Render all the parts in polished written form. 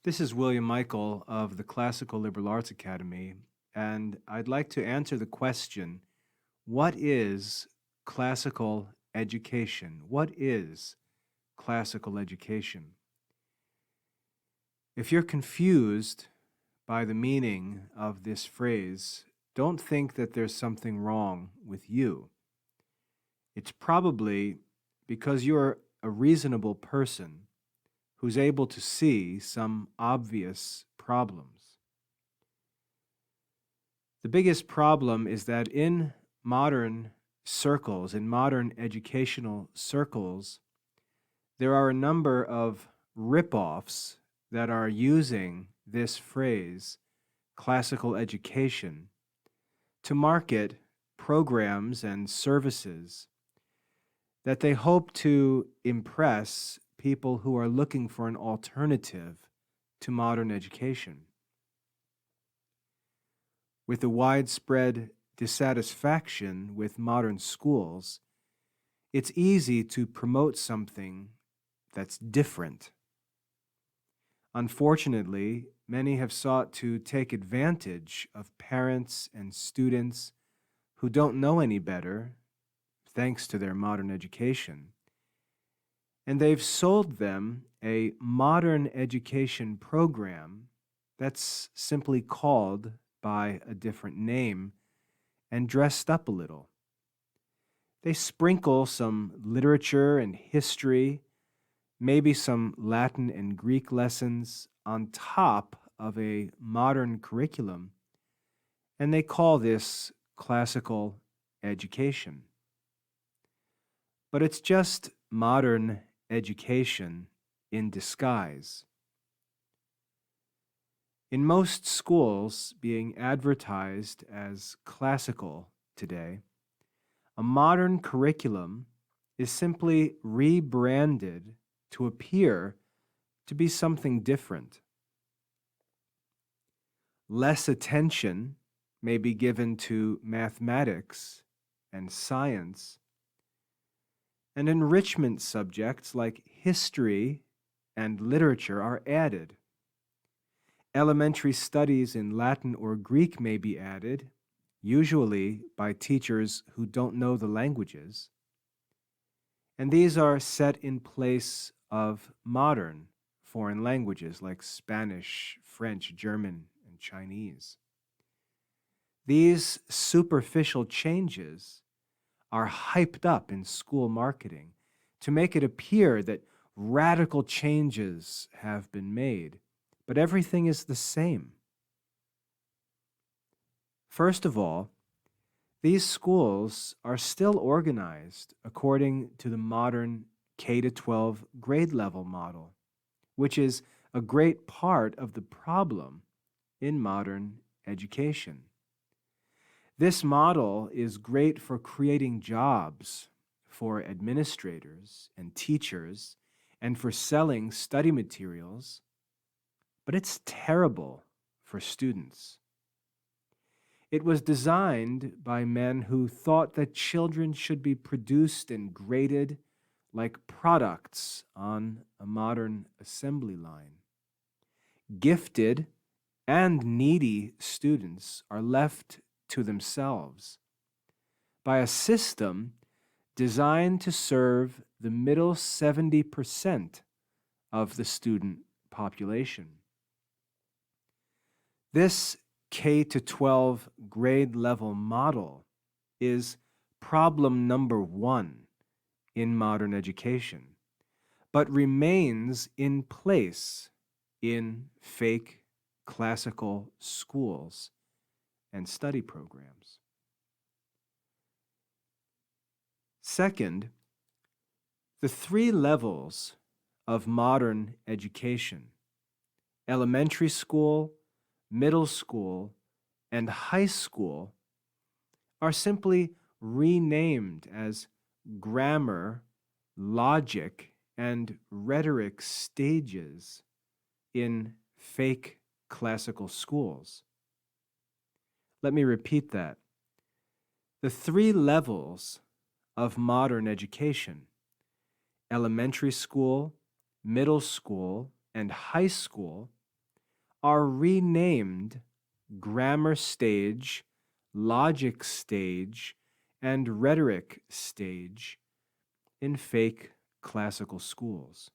This is William Michael of the Classical Liberal Arts Academy, and I'd like to answer the question, what is classical education? What is classical education? If you're confused by the meaning of this phrase, don't think that there's something wrong with you. It's probably because you're a reasonable person who's able to see some obvious problems. The biggest problem is that in modern circles, in modern educational circles, there are a number of rip-offs that are using this phrase, classical education, to market programs and services that they hope to impress people who are looking for an alternative to modern education. With the widespread dissatisfaction with modern schools, it's easy to promote something that's different. Unfortunately, many have sought to take advantage of parents and students who don't know any better, thanks to their modern education, and they've sold them a modern education program that's simply called by a different name and dressed up a little. They sprinkle some literature and history, maybe some Latin and Greek lessons on top of a modern curriculum, and they call this classical education. But it's just modern education in disguise. In most schools being advertised as classical today, a modern curriculum is simply rebranded to appear to be something different. Less attention may be given to mathematics and science, and enrichment subjects like history and literature are added. Elementary studies in Latin or Greek may be added, usually by teachers who don't know the languages, and these are set in place of modern foreign languages like Spanish, French, German, and Chinese. These superficial changes are hyped up in school marketing to make it appear that radical changes have been made, but everything is the same. First of all, these schools are still organized according to the modern K-12 grade level model, which is a great part of the problem in modern education. This model is great for creating jobs for administrators and teachers and for selling study materials, but it's terrible for students. It was designed by men who thought that children should be produced and graded like products on a modern assembly line. Gifted and needy students are left to themselves by a system designed to serve the middle 70% of the student population. This K-12 grade level model is problem number one in modern education, but remains in place in fake classical schools and study programs. Second, the three levels of modern education, elementary school, middle school, and high school, are simply renamed as grammar, logic, and rhetoric stages in fake classical schools. Let me repeat that. The three levels of modern education, elementary school, middle school, and high school, are renamed grammar stage, logic stage, and rhetoric stage in fake classical schools.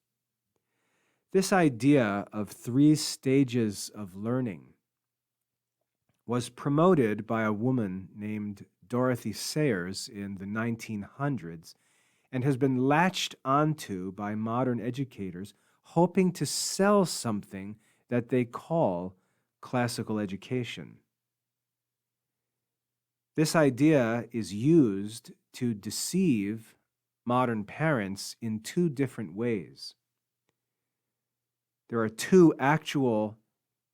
This idea of 3 stages of learning was promoted by a woman named Dorothy Sayers in the 1900s and has been latched onto by modern educators hoping to sell something that they call classical education. This idea is used to deceive modern parents in 2 different ways. There are 2 actual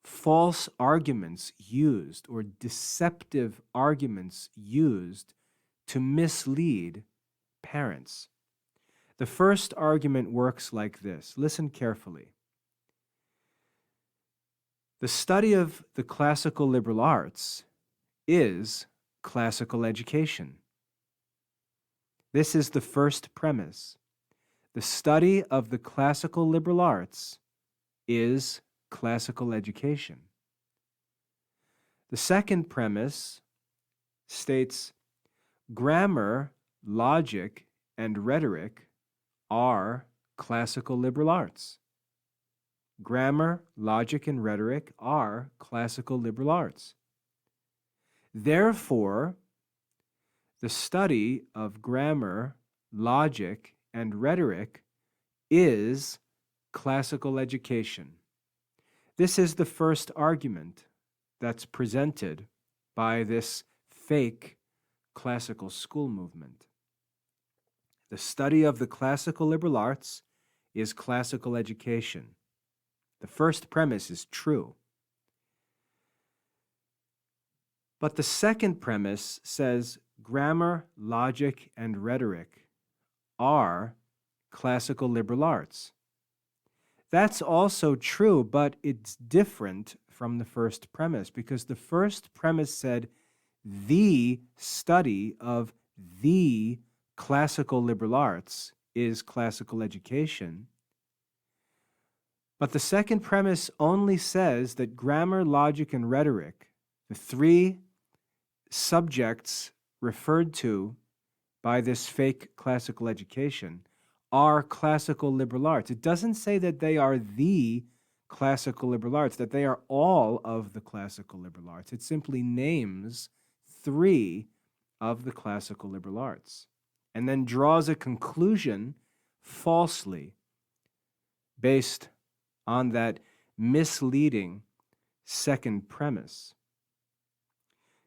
false arguments used, or deceptive arguments used, to mislead parents. The first argument works like this. Listen carefully. The study of the classical liberal arts is classical education. This is the first premise. The study of the classical liberal arts is classical education. The second premise states grammar, logic, and rhetoric are classical liberal arts. Grammar, logic, and rhetoric are classical liberal arts. Therefore, the study of grammar, logic, and rhetoric is classical education. This is the first argument that's presented by this fake classical school movement. The study of the classical liberal arts is classical education. The first premise is true. But the second premise says grammar, logic, and rhetoric are classical liberal arts. That's also true, but it's different from the first premise, because the first premise said the study of the classical liberal arts is classical education. But the second premise only says that grammar, logic, and rhetoric, the 3 subjects referred to by this fake classical education, are classical liberal arts. It doesn't say that they are the classical liberal arts, that they are all of the classical liberal arts. It simply names 3 of the classical liberal arts and then draws a conclusion falsely based on that misleading second premise.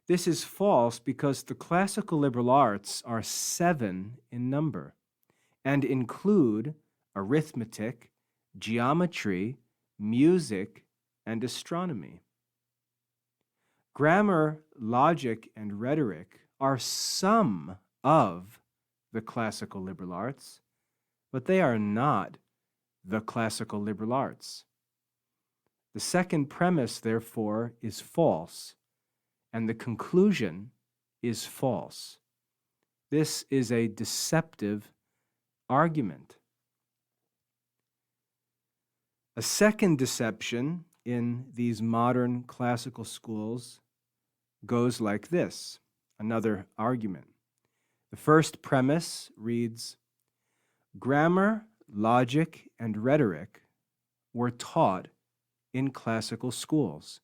This is false because the classical liberal arts are 7 in number and include arithmetic, geometry, music, and astronomy. Grammar, logic, and rhetoric are some of the classical liberal arts, but they are not the classical liberal arts. The second premise, therefore, is false, and the conclusion is false. This is a deceptive argument. A second deception in these modern classical schools goes like this, another argument. The first premise reads, grammar, logic, and rhetoric were taught in classical schools.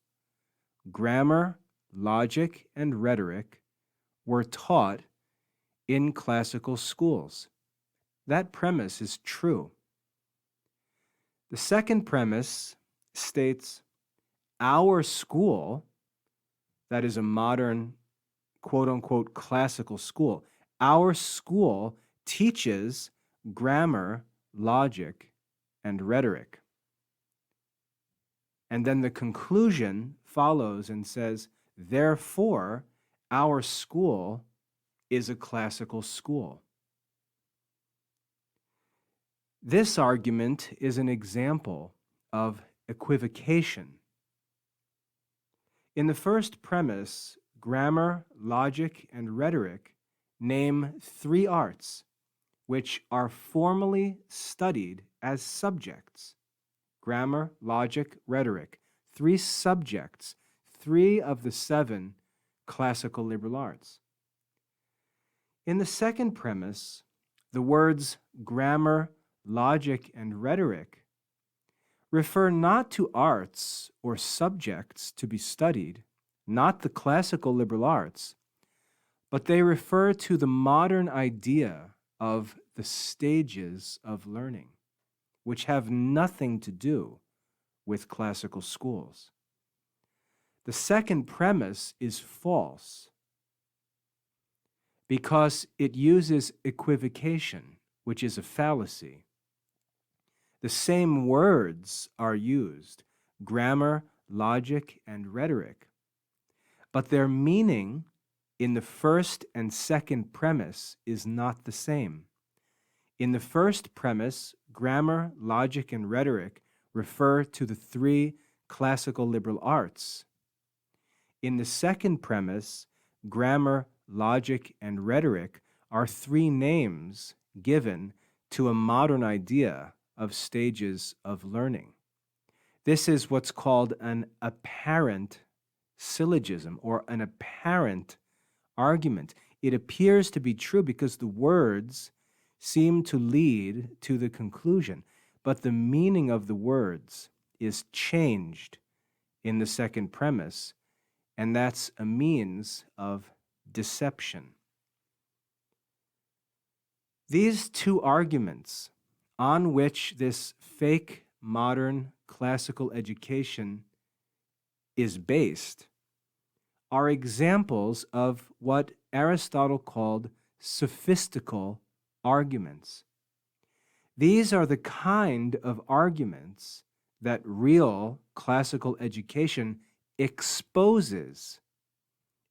Grammar, logic, and rhetoric were taught in classical schools. That premise is true. The second premise states our school, that is a modern quote-unquote classical school, our school teaches grammar, logic, and rhetoric. And then the conclusion follows and says, therefore, our school is a classical school. This argument is an example of equivocation. In the first premise, grammar, logic, and rhetoric name 3 arts which are formally studied as subjects. Grammar, logic, rhetoric. 3 subjects, 3 of the 7 classical liberal arts. In the second premise, the words grammar, logic, and rhetoric refer not to arts or subjects to be studied, not the classical liberal arts, but they refer to the modern idea of the stages of learning, which have nothing to do with classical schools. The second premise is false because it uses equivocation, which is a fallacy. The same words are used, grammar, logic, and rhetoric, but their meaning in the first and second premise is not the same. In the first premise, grammar, logic, and rhetoric refer to the 3 classical liberal arts. In the second premise, grammar, logic, and rhetoric are 3 names given to a modern idea of stages of learning. This is what's called an apparent syllogism or an apparent argument. It appears to be true because the words seem to lead to the conclusion, but the meaning of the words is changed in the second premise, and that's a means of deception. These 2 arguments on which this fake modern classical education is based are examples of what Aristotle called sophistical arguments. These are the kind of arguments that real classical education exposes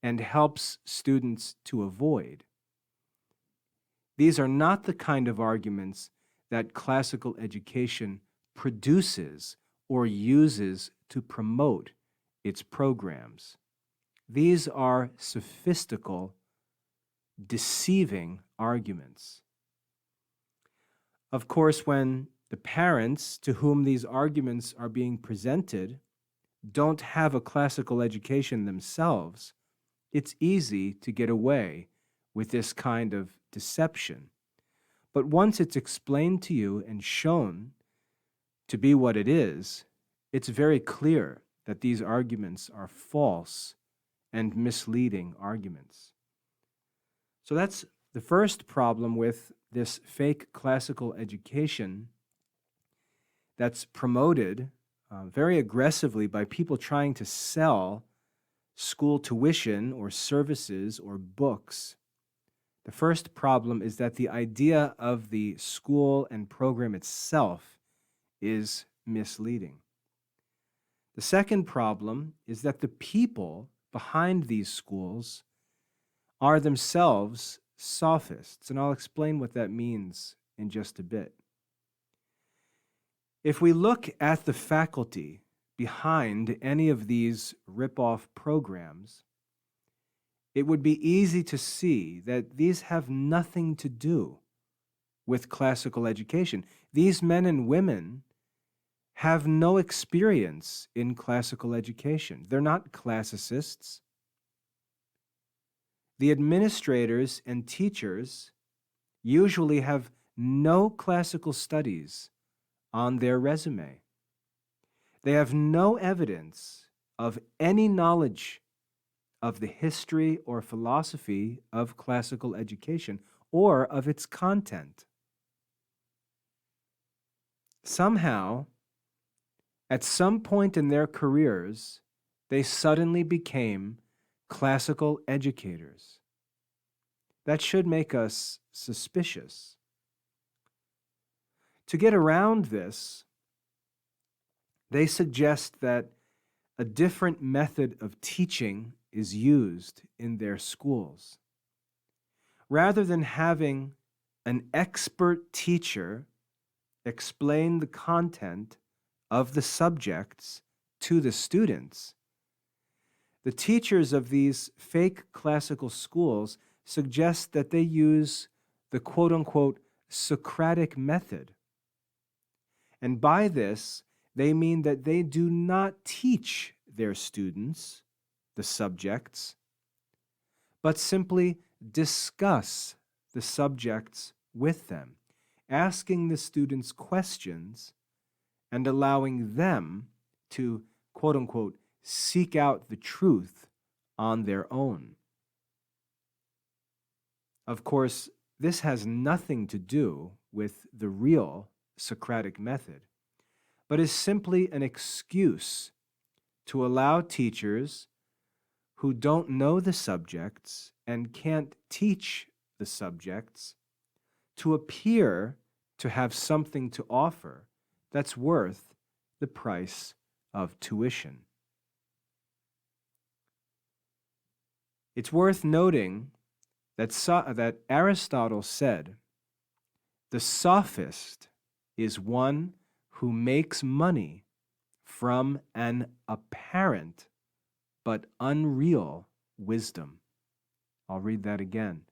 and helps students to avoid. These are not the kind of arguments that classical education produces or uses to promote its programs. These are sophistical, deceiving arguments. Of course, when the parents to whom these arguments are being presented don't have a classical education themselves, it's easy to get away with this kind of deception. But once it's explained to you and shown to be what it is, it's very clear that these arguments are false and misleading arguments. So that's the first problem with this fake classical education that's promoted very aggressively by people trying to sell school tuition or services or books. The first problem is that the idea of the school and program itself is misleading. The second problem is that the people behind these schools are themselves sophists, and I'll explain what that means in just a bit. If we look at the faculty behind any of these rip-off programs, it would be easy to see that these have nothing to do with classical education. These men and women have no experience in classical education. They're not classicists. The administrators and teachers usually have no classical studies on their resume. They have no evidence of any knowledge of the history or philosophy of classical education or of its content. Somehow, at some point in their careers, they suddenly became classical educators. That should make us suspicious. To get around this, they suggest that a different method of teaching is used in their schools. Rather than having an expert teacher explain the content of the subjects to the students, the teachers of these fake classical schools suggest that they use the quote-unquote Socratic Method. And by this, They mean that they do not teach their students the subjects, but simply discuss the subjects with them, asking the students questions and allowing them to, quote unquote, seek out the truth on their own. Of course, this has nothing to do with the real Socratic method, but is simply an excuse to allow teachers who don't know the subjects and can't teach the subjects to appear to have something to offer that's worth the price of tuition. It's worth noting that Aristotle said, "The sophist is one who makes money from an apparent but unreal wisdom." I'll read that again.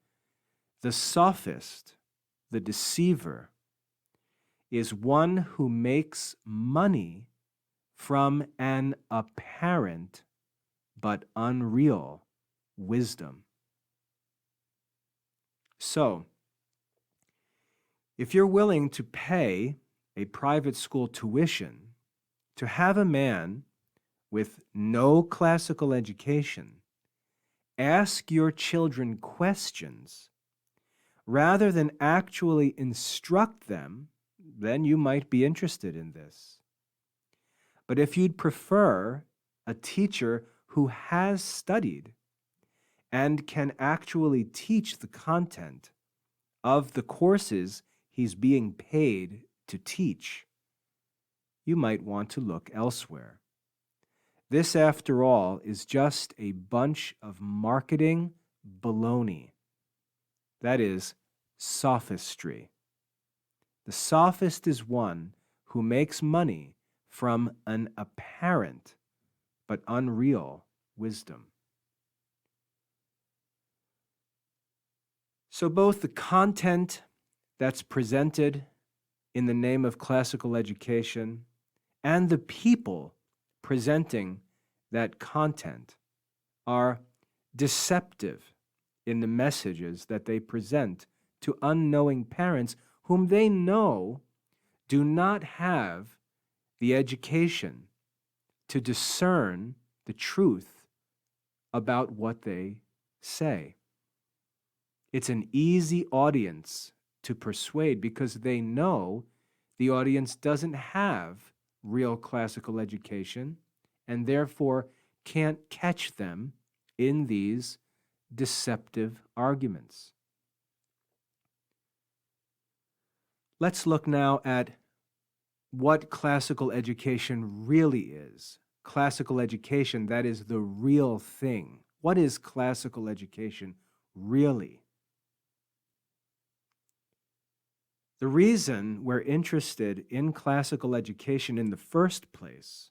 The sophist, the deceiver, is one who makes money from an apparent but unreal wisdom. So, if you're willing to pay a private school tuition to have a man with no classical education ask your children questions rather than actually instruct them, then you might be interested in this. But if you'd prefer a teacher who has studied and can actually teach the content of the courses he's being paid to teach, you might want to look elsewhere. This, after all, is just a bunch of marketing baloney. That is sophistry. The sophist is one who makes money from an apparent but unreal wisdom. So both the content that's presented in the name of classical education and the people presenting that content are deceptive in the messages that they present to unknowing parents whom they know do not have the education to discern the truth about what they say. It's an easy audience to persuade because they know the audience doesn't have real classical education and therefore can't catch them in these deceptive arguments. Let's look now at what classical education really is. Classical education, that is the real thing. What is classical education really? The reason we're interested in classical education in the first place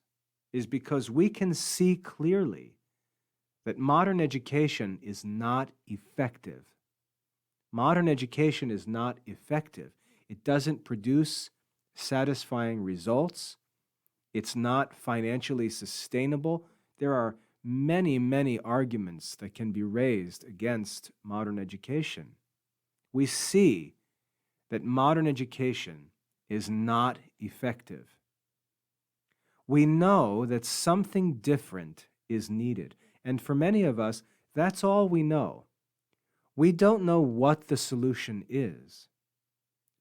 is because we can see clearly that modern education is not effective. Modern education is not effective. It doesn't produce satisfying results. It's not financially sustainable. There are many, many arguments that can be raised against modern education. We see that modern education is not effective. We know that something different is needed, and for many of us, that's all we know. We don't know what the solution is.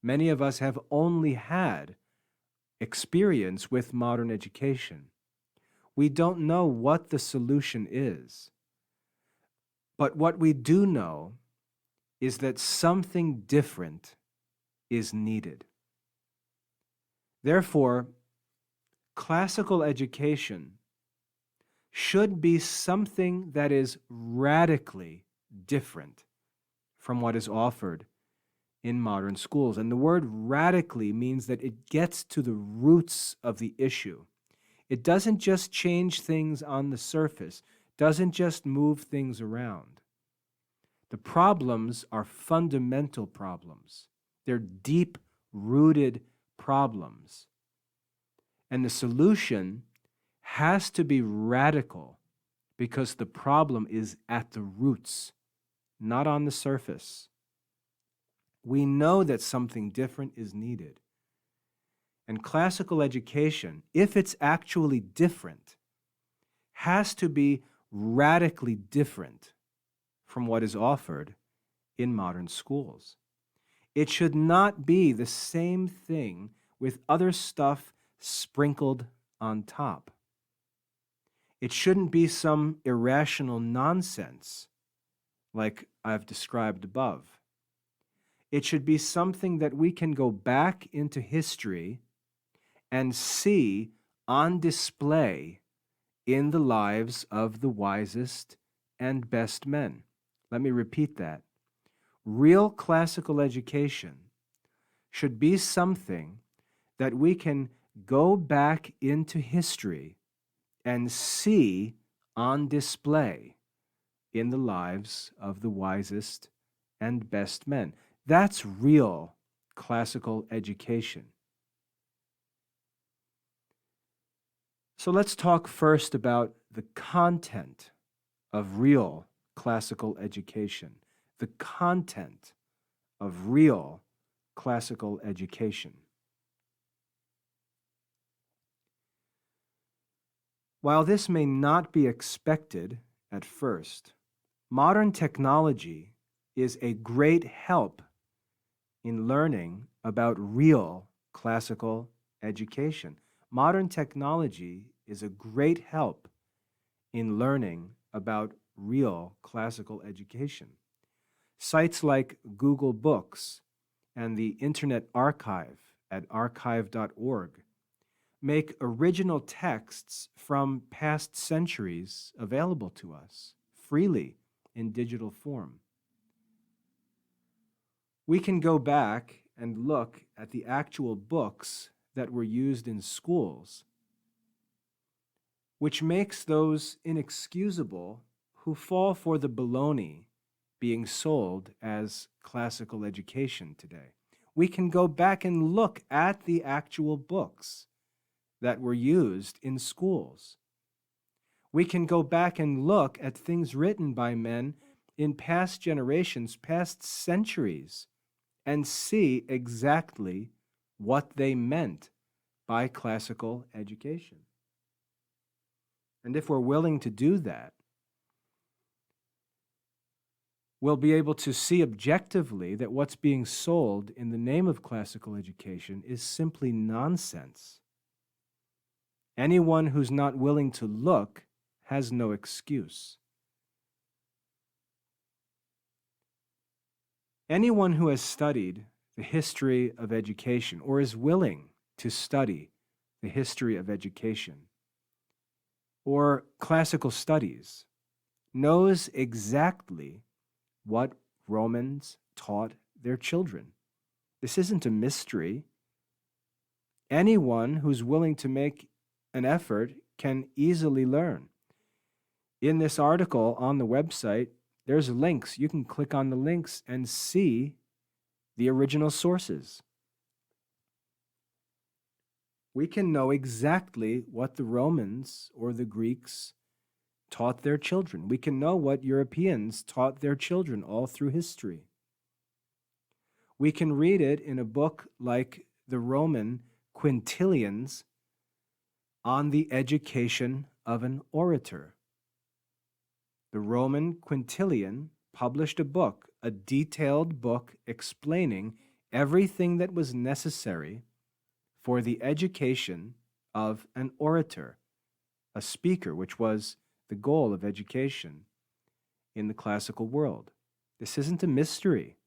Many of us have only had experience with modern education. We don't know what the solution is. But what we do know is that something different is needed. Therefore, classical education should be something that is radically different from what is offered in modern schools. And the word radically means that it gets to the roots of the issue. It doesn't just change things on the surface, doesn't just move things around. The problems are fundamental problems. They're deep-rooted problems. And the solution has to be radical because the problem is at the roots, not on the surface. We know that something different is needed. And classical education, if it's actually different, has to be radically different from what is offered in modern schools. It should not be the same thing with other stuff sprinkled on top. It shouldn't be some irrational nonsense like I've described above. It should be something that we can go back into history and see on display in the lives of the wisest and best men. Let me repeat that. Real classical education should be something that we can go back into history and see on display in the lives of the wisest and best men. That's real classical education. So let's talk first about the content of real classical education. The content of real classical education. While this may not be expected at first, modern technology is a great help in learning about real classical education. Modern technology is a great help in learning about real classical education. Sites like Google Books and the Internet Archive at archive.org make original texts from past centuries available to us freely in digital form. We can go back and look at the actual books that were used in schools, which makes those inexcusable who fall for the baloney being sold as classical education today. We can go back and look at the actual books that were used in schools. We can go back and look at things written by men in past generations, past centuries, and see exactly what they meant by classical education. And if we're willing to do that, we'll be able to see objectively that what's being sold in the name of classical education is simply nonsense. Anyone who's not willing to look has no excuse. Anyone who has studied the history of education or is willing to study the history of education or classical studies knows exactly what Romans taught their children. This isn't a mystery. Anyone who's willing to make an effort can easily learn. In this article on the website, there's links. You can click on the links and see the original sources. We can know exactly what the Romans or the Greeks taught their children. We can know what Europeans taught their children all through history. We can read it in a book like the Roman Quintilians on the education of an orator. The Roman Quintilian published a book, a detailed book explaining everything that was necessary for the education of an orator, a speaker, which was the goal of education in the classical world. This isn't a mystery.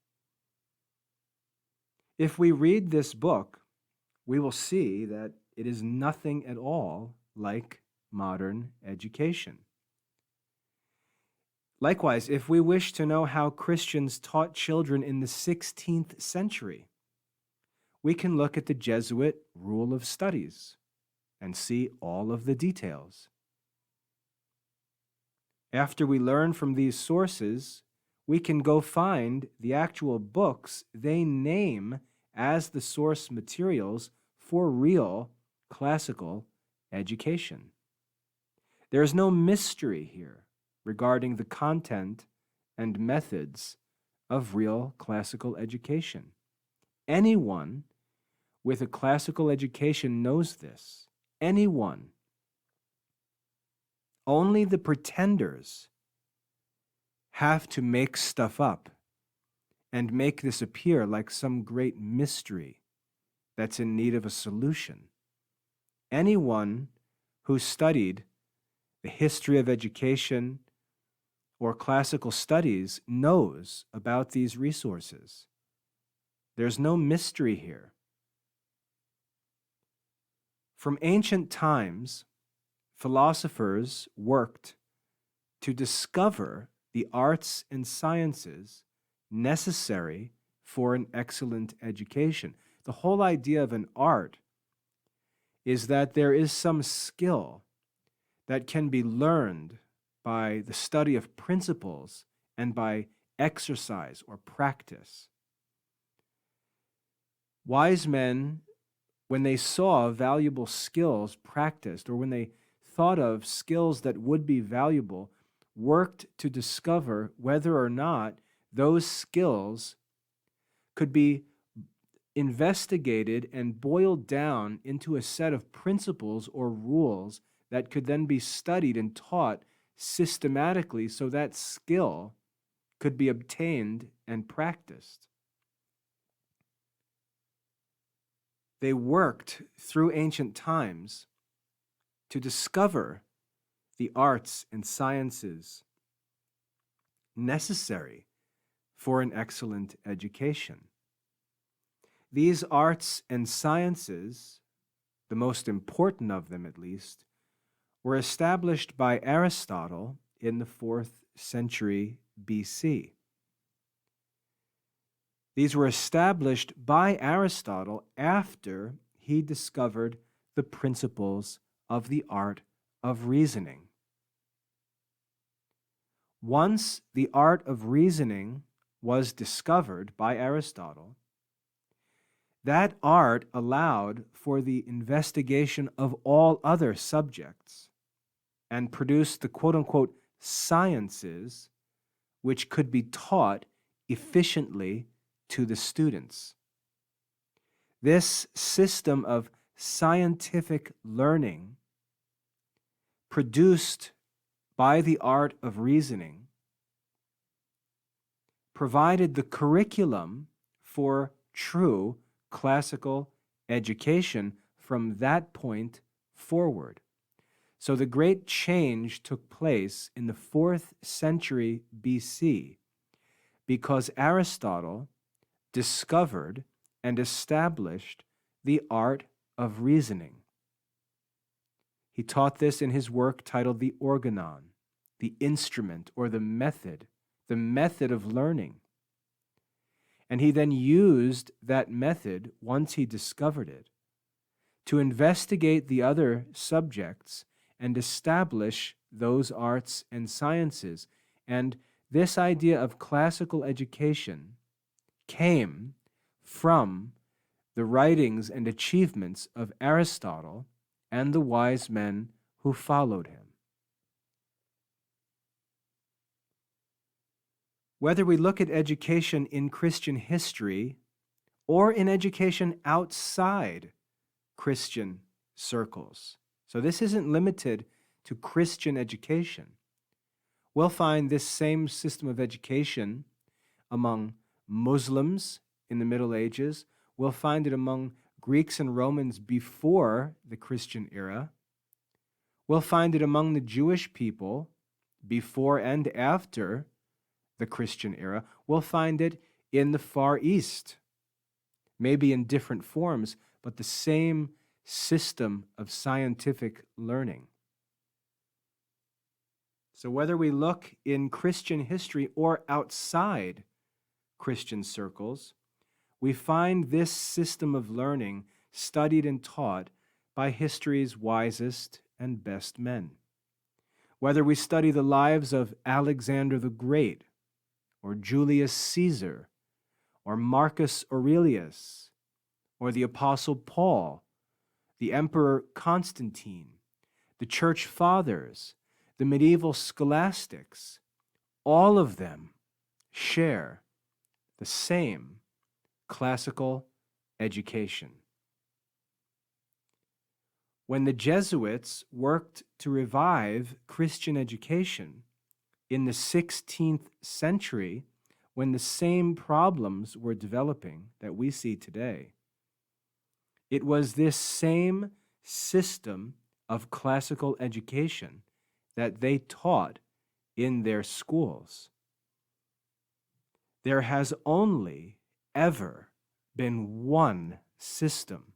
If we read this book, we will see that it is nothing at all like modern education. Likewise, if we wish to know how Christians taught children in the 16th century, we can look at the Jesuit Rule of Studies and see all of the details. After we learn from these sources, we can go find the actual books they name as the source materials for real classical education. There is no mystery here regarding the content and methods of real classical education. Anyone with a classical education knows this. Anyone. Only the pretenders have to make stuff up and make this appear like some great mystery that's in need of a solution. Anyone who studied the history of education or classical studies knows about these resources. There's no mystery here. From ancient times, philosophers worked to discover the arts and sciences necessary for an excellent education. The whole idea of an art is that there is some skill that can be learned by the study of principles and by exercise or practice. Wise men, when they saw valuable skills practiced, or when they thought of skills that would be valuable, worked to discover whether or not those skills could be investigated and boiled down into a set of principles or rules that could then be studied and taught systematically so that skill could be obtained and practiced. They worked through ancient times to discover the arts and sciences necessary for an excellent education. These arts and sciences, the most important of them at least, were established by Aristotle in the 4th century BC. These were established by Aristotle after he discovered the principles of the art of reasoning. Once the art of reasoning was discovered by Aristotle, that art allowed for the investigation of all other subjects and produced the quote-unquote sciences which could be taught efficiently to the students. This system of scientific learning produced by the art of reasoning provided the curriculum for true classical education from that point forward. So the great change took place in the 4th century BC because Aristotle discovered and established the art of reasoning. He taught this in his work titled The Organon, the instrument or the method of learning. And he then used that method, once he discovered it, to investigate the other subjects and establish those arts and sciences. And this idea of classical education came from the writings and achievements of Aristotle and the wise men who followed him. Whether we look at education in Christian history or in education outside Christian circles, so this isn't limited to Christian education. We'll find this same system of education among Muslims in the Middle Ages. We'll find it among Greeks and Romans before the Christian era. We'll find it among the Jewish people before and after the Christian era. We'll find it in the Far East, maybe in different forms, but the same system of scientific learning. So whether we look in Christian history or outside Christian circles, we find this system of learning studied and taught by history's wisest and best men. Whether we study the lives of Alexander the Great, or Julius Caesar, or Marcus Aurelius, or the Apostle Paul, the Emperor Constantine, the Church Fathers, the medieval scholastics, all of them share the same classical education. When the Jesuits worked to revive Christian education in the 16th century, when the same problems were developing that we see today, it was this same system of classical education that they taught in their schools. There has only ever been one system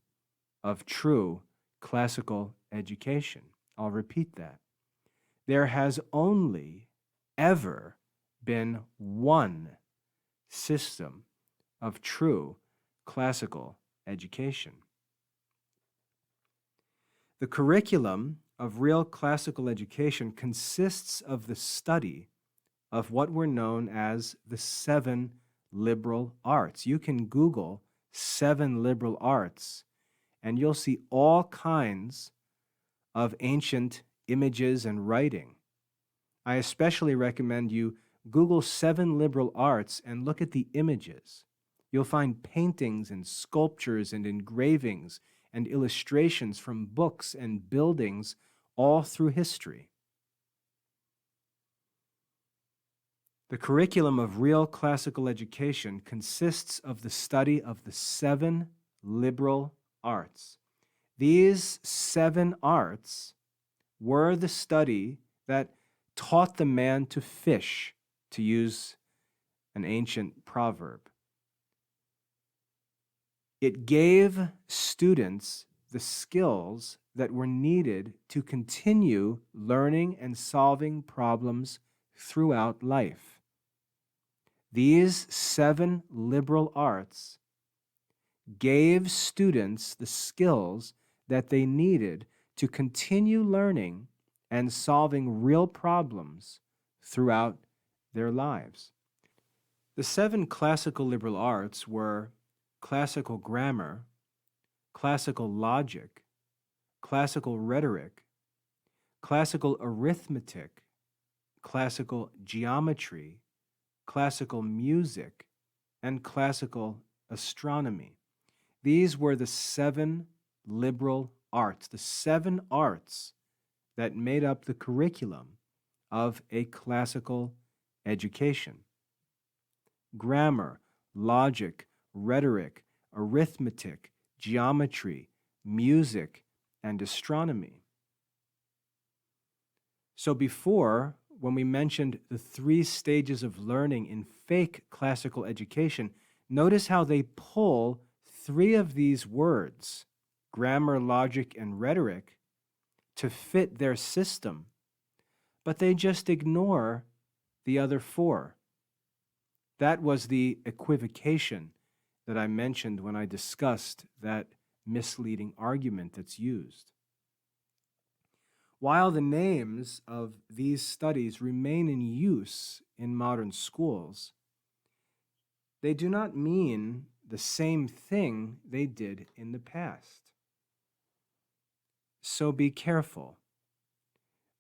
of true classical education. I'll repeat that. There has only ever been one system of true classical education. The curriculum of real classical education consists of the study of what were known as the 7 liberal arts. You can Google 7 liberal arts, and you'll see all kinds of ancient images and writing. I especially recommend you Google 7 liberal arts and look at the images. You'll find paintings and sculptures and engravings and illustrations from books and buildings all through history. The curriculum of real classical education consists of the study of the 7 liberal arts. These 7 arts were the study that taught the man to fish, to use an ancient proverb. It gave students the skills that were needed to continue learning and solving problems throughout life. These 7 liberal arts gave students the skills that they needed to continue learning and solving real problems throughout their lives. The 7 classical liberal arts were classical grammar, classical logic, classical rhetoric, classical arithmetic, classical geometry, classical music, and classical astronomy. These were the 7 liberal arts, the 7 arts that made up the curriculum of a classical education. Grammar, logic, rhetoric, arithmetic, geometry, music, and astronomy. So before, when we mentioned the 3 stages of learning in fake classical education, notice how they pull 3 of these words, grammar, logic, and rhetoric, to fit their system, but they just ignore the other 4. That was the equivocation that I mentioned when I discussed that misleading argument that's used. While the names of these studies remain in use in modern schools, they do not mean the same thing they did in the past. So be careful.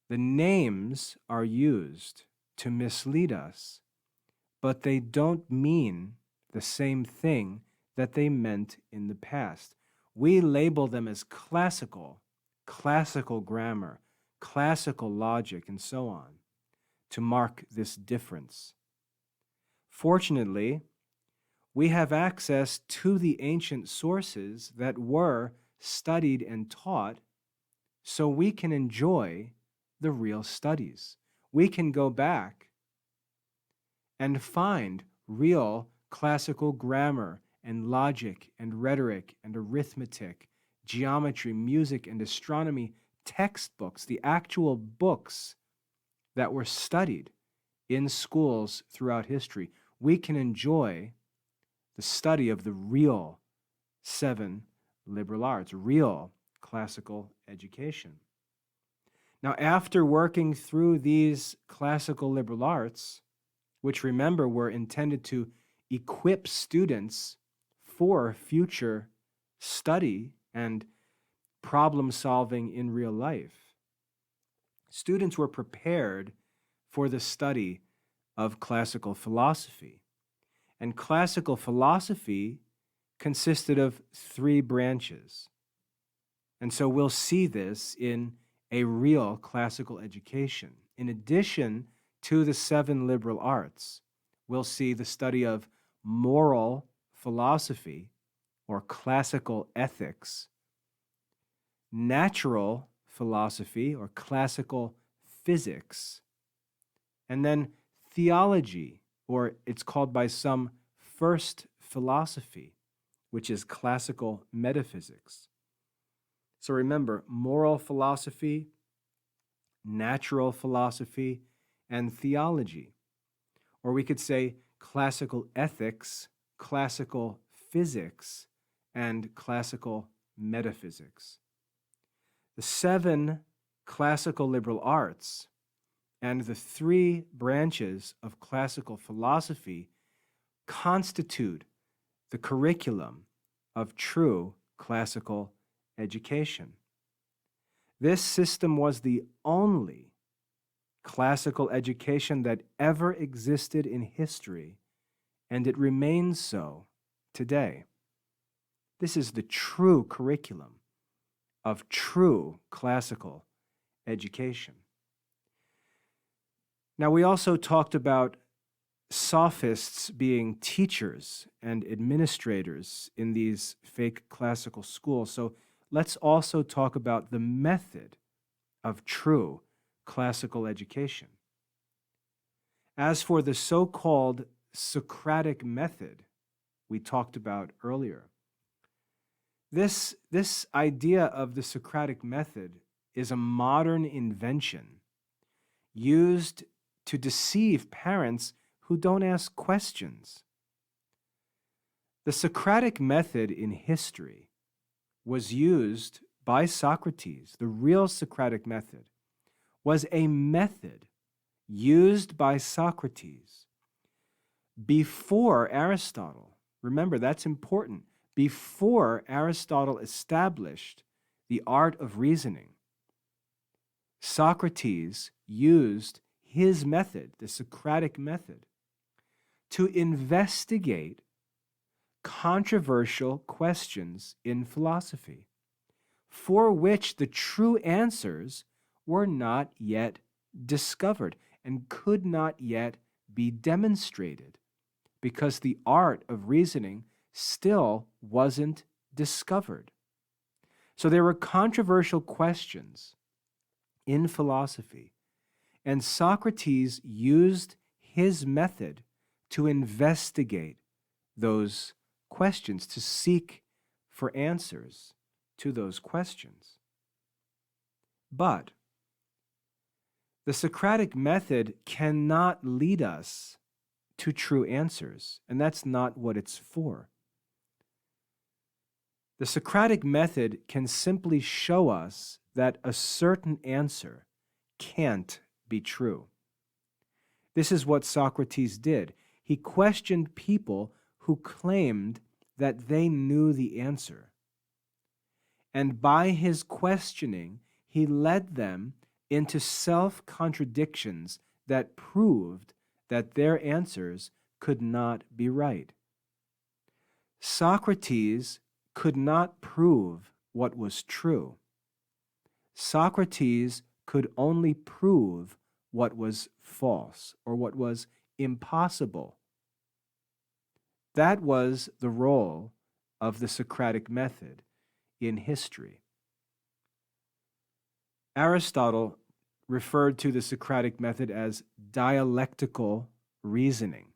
The names are used to mislead us, but they don't mean the same thing that they meant in the past. We label them as classical grammar, classical logic, and so on, to mark this difference. Fortunately, we have access to the ancient sources that were studied and taught, so we can enjoy the real studies. We can go back and find real classical grammar and logic and rhetoric and arithmetic, geometry, music, and astronomy textbooks, the actual books that were studied in schools throughout history. We can enjoy the study of the real 7 liberal arts, real classical education. Now, after working through these classical liberal arts, which remember were intended to equip students for future study and problem solving in real life. Students were prepared for the study of classical philosophy. And classical philosophy consisted of 3 branches. And so we'll see this in a real classical education. In addition to the 7 liberal arts, we'll see the study of moral philosophy or classical ethics, natural philosophy or classical physics, and then theology, or it's called by some first philosophy, which is classical metaphysics. So remember, moral philosophy, natural philosophy, and theology. Or we could say classical ethics, classical physics, and classical metaphysics. The 7 classical liberal arts and the 3 branches of classical philosophy constitute the curriculum of true classical education. This system was the only classical education that ever existed in history, and it remains so today. This is the true curriculum of true classical education. Now, we also talked about sophists being teachers and administrators in these fake classical schools. So let's also talk about the method of true classical education. As for the so-called Socratic method we talked about earlier, this idea of the Socratic method is a modern invention used to deceive parents who don't ask questions. The Socratic method in history was used by Socrates. The real Socratic method was a method used by Socrates before Aristotle. Remember, that's important. Before Aristotle established the art of reasoning, Socrates used his method, the Socratic method, to investigate controversial questions in philosophy, for which the true answers were not yet discovered and could not yet be demonstrated, because the art of reasoning still wasn't discovered. So there were controversial questions in philosophy, and Socrates used his method to investigate those questions, to seek for answers to those questions. But the Socratic method cannot lead us to true answers, and that's not what it's for. The Socratic method can simply show us that a certain answer can't be true. This is what Socrates did. He questioned people who claimed that they knew the answer. And by his questioning, he led them into self-contradictions that proved that their answers could not be right. Socrates could not prove what was true. Socrates could only prove what was false or what was impossible. That was the role of the Socratic method in history. Aristotle referred to the Socratic method as dialectical reasoning.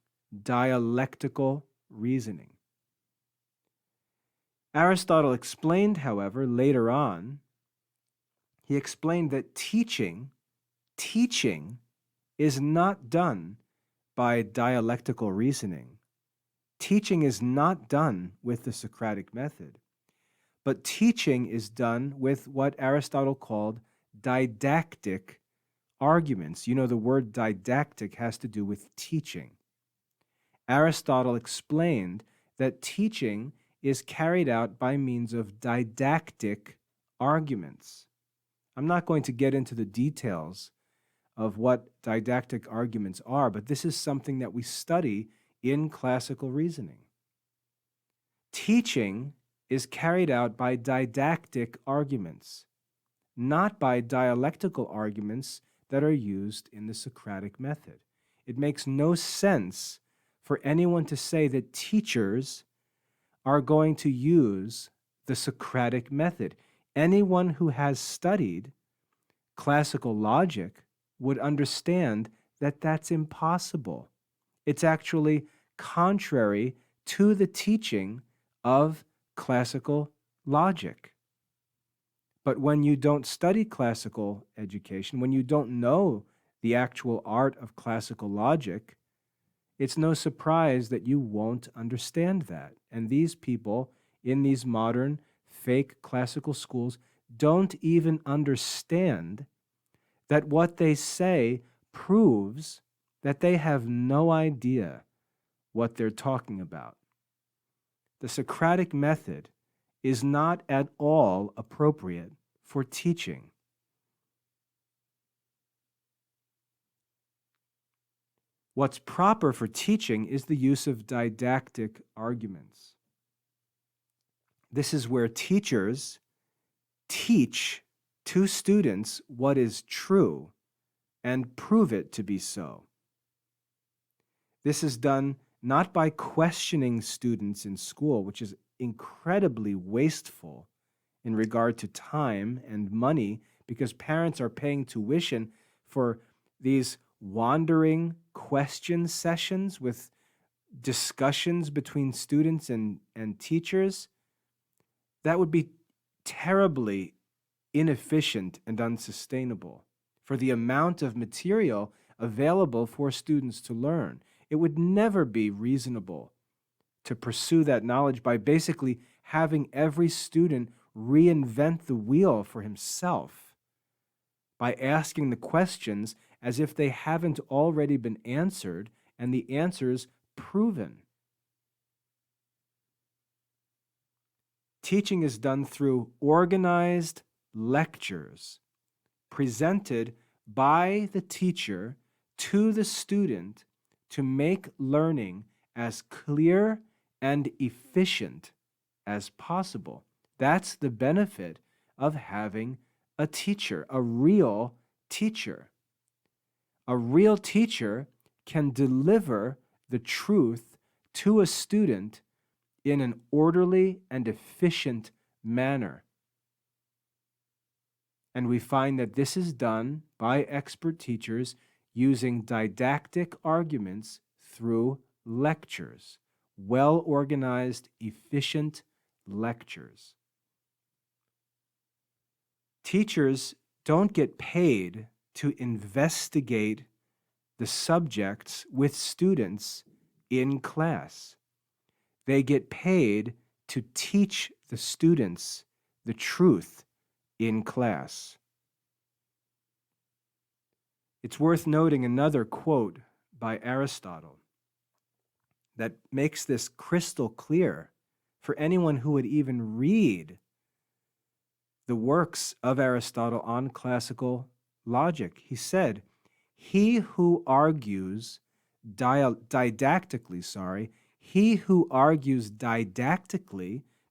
Dialectical reasoning. Aristotle explained, however, later on, he explained that teaching is not done by dialectical reasoning. Teaching is not done with the Socratic method, but teaching is done with what Aristotle called didactic arguments. You know, the word didactic has to do with teaching. Aristotle explained that teaching is carried out by means of didactic arguments. I'm not going to get into the details of what didactic arguments are, but this is something that we study in classical reasoning. Teaching is carried out by didactic arguments, not by dialectical arguments that are used in the Socratic method. It makes no sense for anyone to say that teachers are going to use the Socratic method. Anyone who has studied classical logic would understand that that's impossible. It's actually contrary to the teaching of classical logic. But when you don't study classical education, when you don't know the actual art of classical logic, it's no surprise that you won't understand that. And these people in these modern fake classical schools don't even understand that what they say proves that they have no idea what they're talking about. The Socratic method is not at all appropriate for teaching. What's proper for teaching is the use of didactic arguments. This is where teachers teach to students what is true and prove it to be so. This is done not by questioning students in school, which is incredibly wasteful in regard to time and money, because parents are paying tuition for these wandering question sessions with discussions between students and teachers. That would be terribly inefficient and unsustainable for the amount of material available for students to learn. It would never be reasonable to pursue that knowledge by basically having every student reinvent the wheel for himself by asking the questions as if they haven't already been answered and the answers proven. Teaching is done through organized lectures presented by the teacher to the student to make learning as clear and efficient as possible. That's the benefit of having a teacher, a real teacher. A real teacher can deliver the truth to a student in an orderly and efficient manner. And we find that this is done by expert teachers using didactic arguments through lectures, well-organized, efficient lectures. Teachers don't get paid to investigate the subjects with students in class. They get paid to teach the students the truth in class. It's worth noting another quote by Aristotle that makes this crystal clear for anyone who would even read the works of Aristotle on classical logic. He said, he who argues didactically,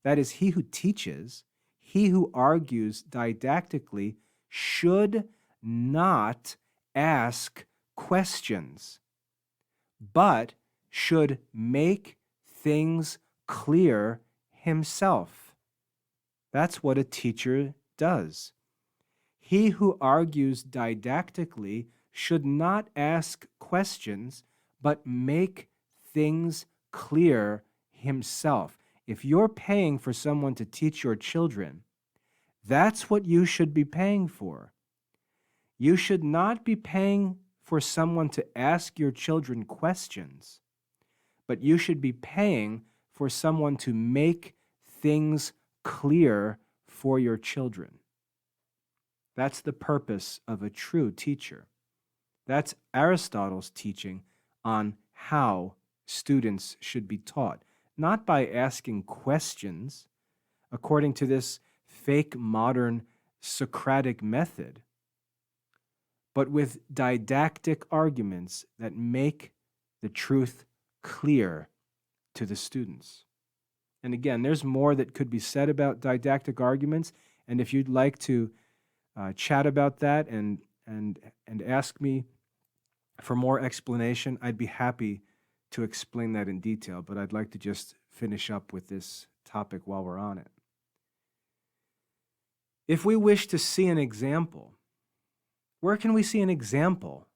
that is, he who teaches, he who argues didactically should not ask questions, but should make things clear himself. That's what a teacher does. He who argues didactically should not ask questions, but make things clear himself. If you're paying for someone to teach your children, that's what you should be paying for. You should not be paying for someone to ask your children questions, but you should be paying for someone to make things clear for your children. That's the purpose of a true teacher. That's Aristotle's teaching on how students should be taught, not by asking questions according to this fake modern Socratic method, but with didactic arguments that make the truth clear to the students. And again, there's more that could be said about didactic arguments, and if you'd like to chat about that and ask me for more explanation, I'd be happy to explain that in detail, but I'd like to just finish up with this topic while we're on it. If we wish to see an example, where can we see an example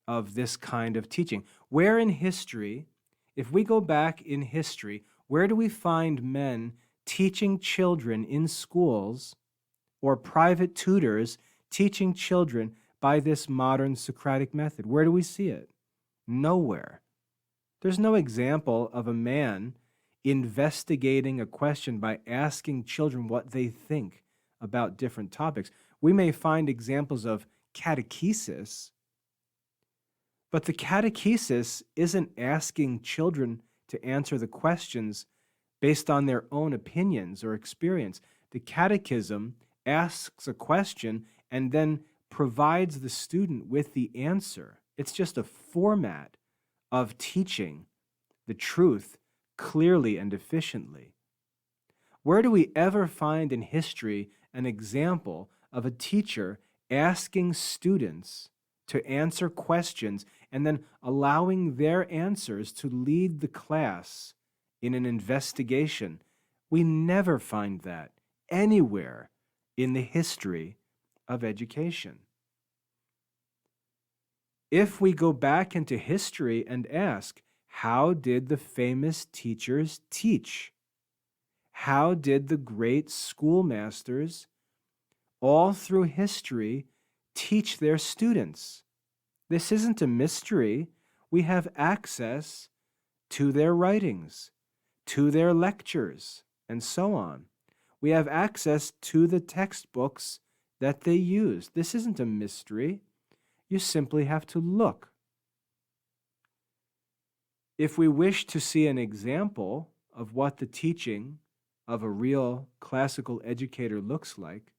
of this kind of teaching? Where in history, if we go back in history, where do we find men teaching children in schools or private tutors teaching children by this modern Socratic method? Where do we see it? Nowhere. There's no example of a man investigating a question by asking children what they think about different topics. We may find examples of catechesis, but the catechesis isn't asking children to answer the questions based on their own opinions or experience. The catechism asks a question and then provides the student with the answer. It's just a format of teaching the truth clearly and efficiently. Where do we ever find in history an example of a teacher asking students to answer questions and then allowing their answers to lead the class in an investigation? We never find that anywhere in the history of education. If we go back into history and ask, how did the famous teachers teach? How did the great schoolmasters all through history teach their students? This isn't a mystery. We have access to their writings, to their lectures, and so on. We have access to the textbooks that they use. This isn't a mystery. You simply have to look. If we wish to see an example of what the teaching of a real classical educator looks like,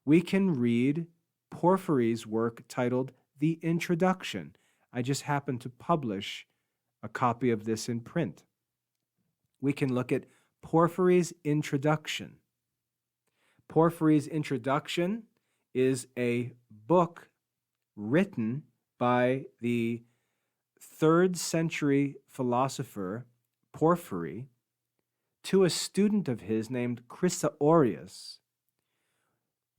we can read Porphyry's work titled The Introduction. I just happened to publish a copy of this in print. We can look at Porphyry's Introduction. Porphyry's Introduction is a book written by the 3rd century philosopher Porphyry to a student of his named Chrysaorius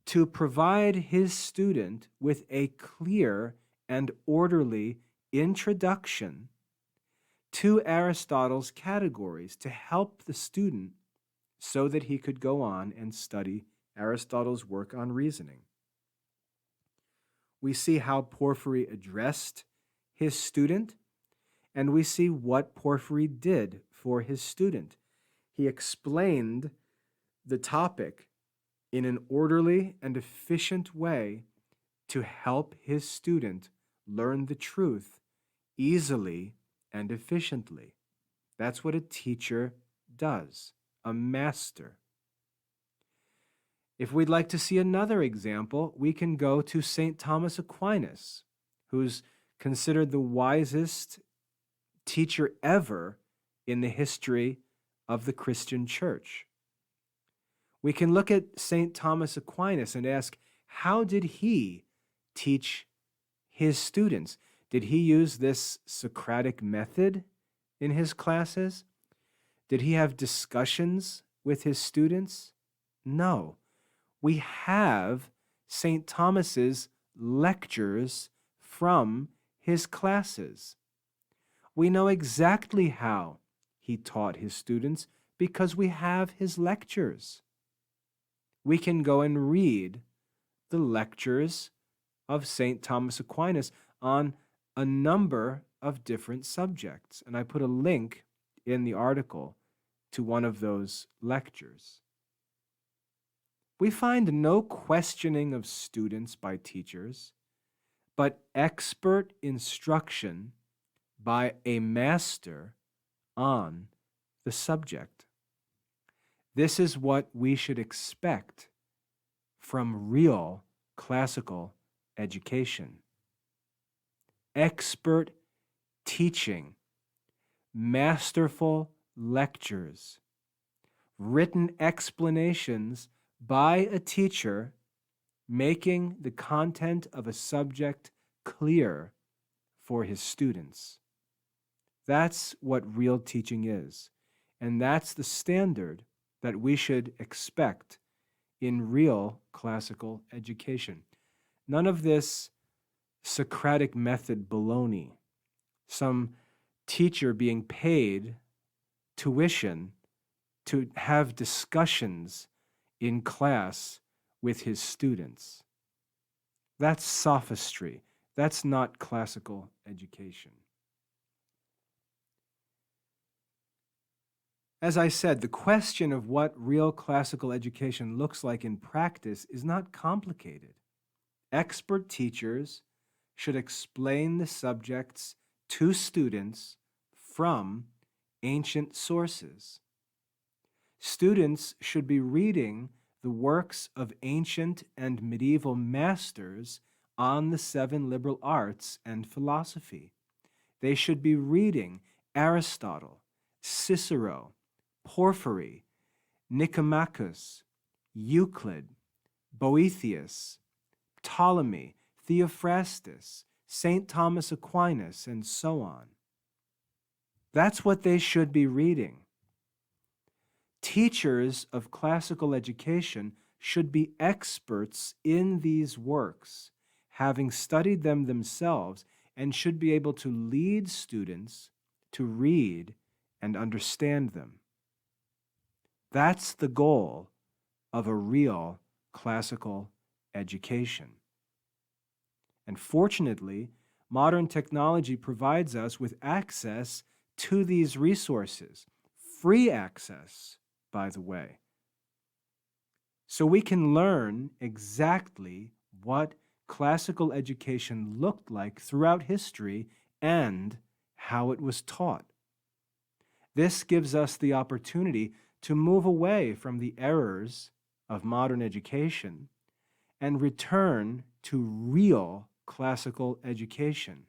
to provide his student with a clear and orderly introduction to Aristotle's categories to help the student so that he could go on and study Aristotle's work on reasoning. We see how Porphyry addressed his student, and we see what Porphyry did for his student. He explained the topic in an orderly and efficient way to help his student learn the truth easily and efficiently. That's what a teacher does, a master. If we'd like to see another example, we can go to St. Thomas Aquinas, who's considered the wisest teacher ever in the history of the Christian church. We can look at St. Thomas Aquinas and ask, how did he teach his students? Did he use this Socratic method in his classes? Did he have discussions with his students? No. We have St. Thomas's lectures from his classes. We know exactly how he taught his students because we have his lectures. We can go and read the lectures of St. Thomas Aquinas on a number of different subjects. And I put a link in the article to one of those lectures. We find no questioning of students by teachers, but expert instruction by a master on the subject. This is what we should expect from real classical education. Expert teaching, masterful lectures, written explanations by a teacher making the content of a subject clear for his students. That's what real teaching is, and that's the standard that we should expect in real classical education. None of this Socratic Method baloney, some teacher being paid tuition to have discussions in class with his students. That's sophistry. That's not classical education. As I said, the question of what real classical education looks like in practice is not complicated. Expert teachers should explain the subjects to students from ancient sources. Students should be reading the works of ancient and medieval masters on the 7 liberal arts and philosophy. They should be reading Aristotle, Cicero, Porphyry, Nicomachus, Euclid, Boethius, Ptolemy, Theophrastus, St. Thomas Aquinas, and so on. That's what they should be reading. Teachers of classical education should be experts in these works, having studied them themselves, and should be able to lead students to read and understand them. That's the goal of a real classical education. And fortunately, modern technology provides us with access to these resources, free access, by the way. So we can learn exactly what classical education looked like throughout history and how it was taught. This gives us the opportunity to move away from the errors of modern education and return to real classical education,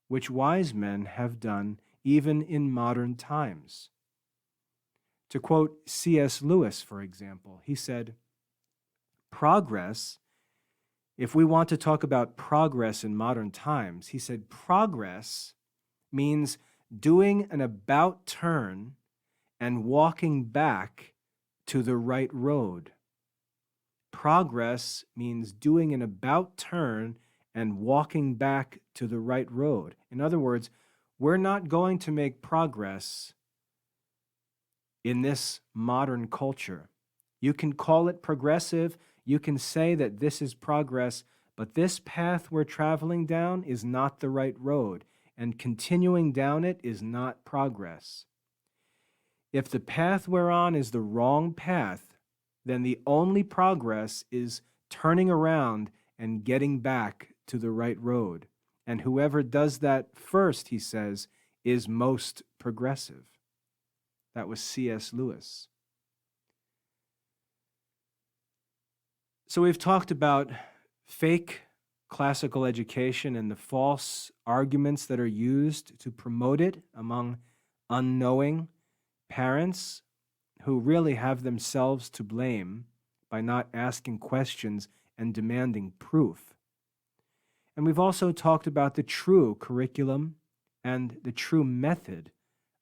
which wise men have done even in modern times. To quote C.S. Lewis, for example, he said, progress, if we want to talk about progress in modern times, he said, progress means doing an about turn and walking back to the right road. Progress means doing an about turn and walking back to the right road. In other words, we're not going to make progress in this modern culture. You can call it progressive, you can say that this is progress, but this path we're traveling down is not the right road, and continuing down it is not progress. If the path we're on is the wrong path, then the only progress is turning around and getting back to the right road. And whoever does that first, he says, is most progressive. That was C.S. Lewis. So we've talked about fake classical education and the false arguments that are used to promote it among unknowing parents who really have themselves to blame by not asking questions and demanding proof. And we've also talked about the true curriculum and the true method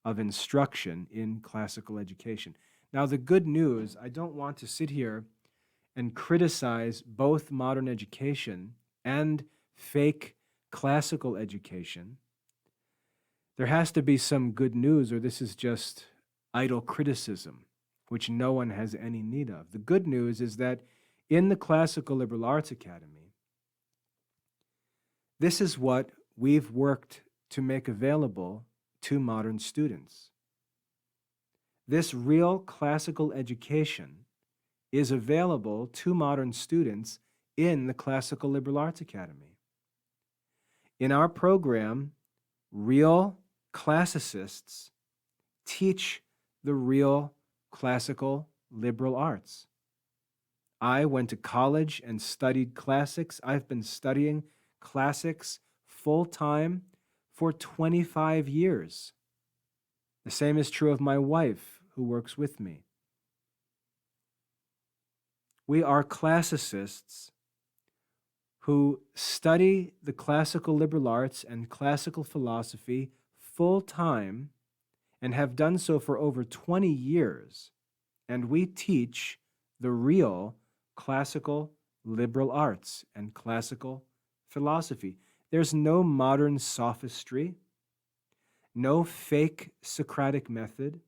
of instruction in classical education. Now, the good news, I don't want to sit here and criticize both modern education and fake classical education. There has to be some good news, or this is just idle criticism, which no one has any need of. The good news is that in the Classical Liberal Arts Academy, this is what we've worked to make available to modern students. This real classical education is available to modern students in the Classical Liberal Arts Academy. In our program, real classicists teach the real classical liberal arts. I went to college and studied classics. I've been studying classics full time for 25 years. The same is true of my wife, who works with me. We are classicists who study the classical liberal arts and classical philosophy full time and have done so for over 20 years. And we teach the real classical liberal arts and classical philosophy. There's no modern sophistry, no fake Socratic method,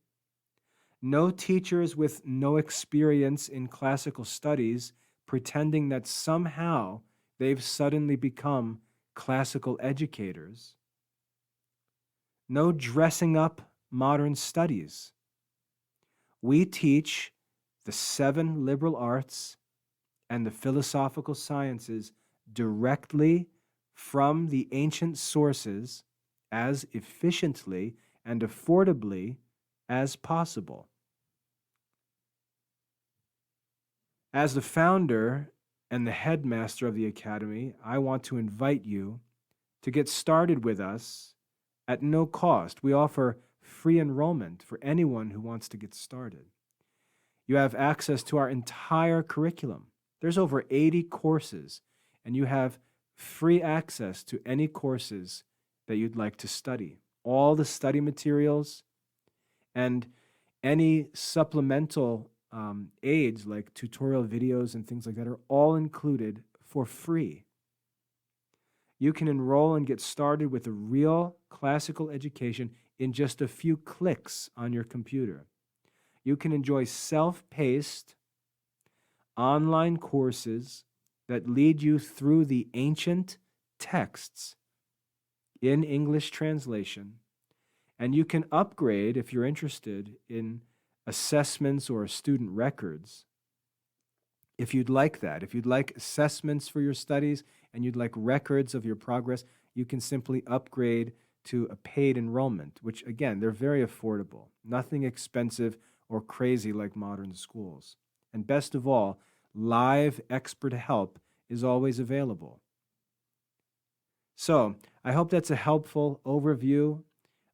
no teachers with no experience in classical studies pretending that somehow they've suddenly become classical educators, no dressing up modern studies. We teach the 7 liberal arts and the philosophical sciences directly from the ancient sources as efficiently and affordably as possible. As the founder and the headmaster of the Academy, I want to invite you to get started with us at no cost. We offer free enrollment for anyone who wants to get started. You have access to our entire curriculum. There's over 80 courses, and you have free access to any courses that you'd like to study. All the study materials and any supplemental aids like tutorial videos and things like that are all included for free. You can enroll and get started with a real classical education in just a few clicks on your computer. You can enjoy self-paced online courses that lead you through the ancient texts in English translation, and you can upgrade if you're interested in assessments or student records. If you'd like that, if you'd like assessments for your studies and you'd like records of your progress, you can simply upgrade to a paid enrollment, which again, they're very affordable, nothing expensive or crazy like modern schools. And best of all, live expert help is always available. So I hope that's a helpful overview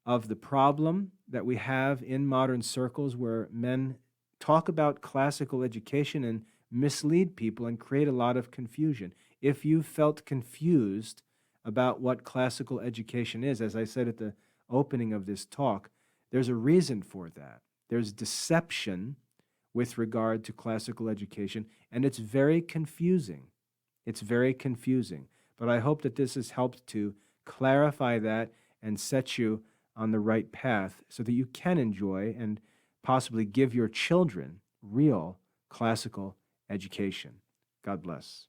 of the problem that we have in modern circles where men talk about classical education and mislead people and create a lot of confusion. If you felt confused about what classical education is, as I said at the opening of this talk, there's a reason for that. There's deception with regard to classical education, and it's very confusing. It's very confusing. But I hope that this has helped to clarify that and set you on the right path so that you can enjoy and possibly give your children real classical education. God bless.